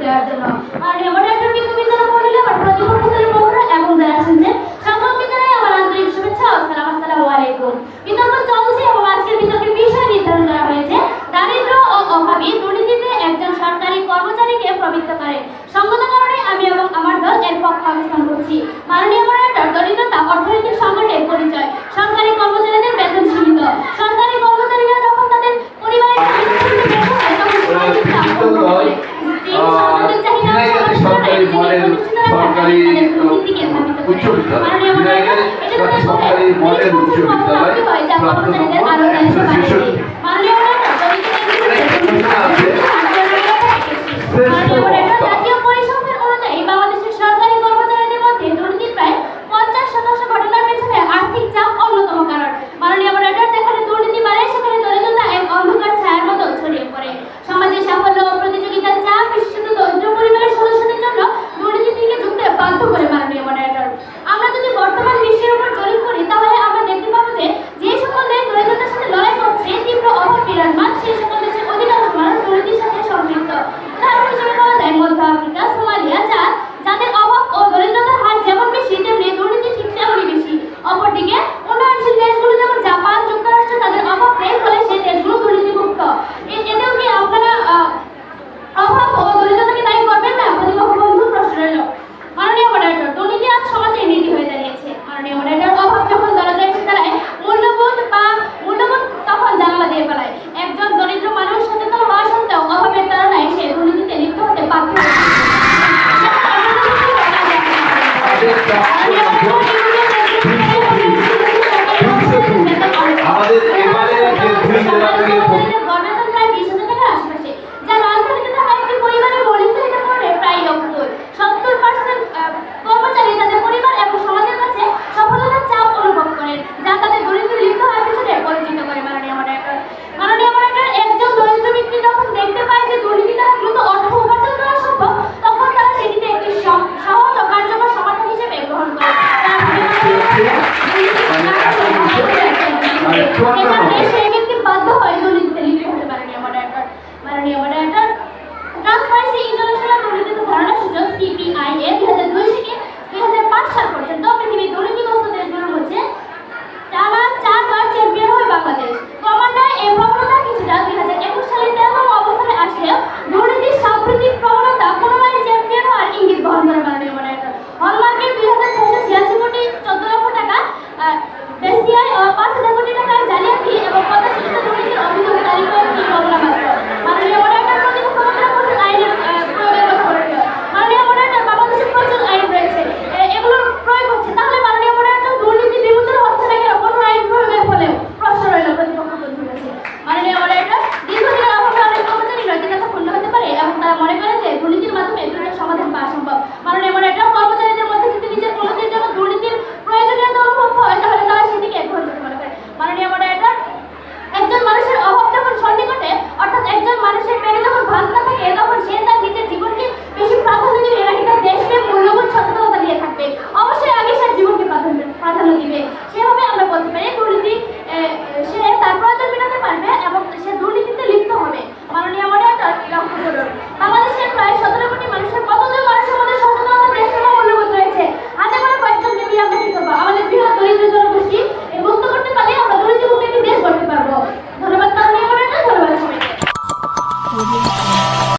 দেওয়ার জন্য। মাননীয় মডারেটর বিশ্ববিদ্যালয় মহিলা বা প্রতিপক্ষের বন্ধুরা এবং যারা শুনছেন সকলকে জানাই আমার আন্তরিক শুভেচ্ছা ও সালাম। আসসালামু আলাইকুম। বিতর্ক চলছে এবং আজকের বিতর্কের বিষয় নির্ধারণ করা হয়েছে দারিদ্র ও অভাবী দুর্নীতিতে একজন সরকারি কর্মচারীকে প্রবৃত্ত করে। সঙ্গত কারণে আমি এবং আমার দল এর পক্ষে অবস্থান করছি। মাননীয় মডারেটর, দরিদ্রতা অর্থনৈতিক সংকটের পরিচয়। সরকারি কর্মচারীদের বেতন সীমিত। সরকারি কর্মচারীরা যখন তাদের পরিবারের সরকারি মডেল সরকারি উচ্চ বিদ্যালয় সরকারি মডেল উচ্চ বিদ্যালয় প্রাপ্ত নম্বর 166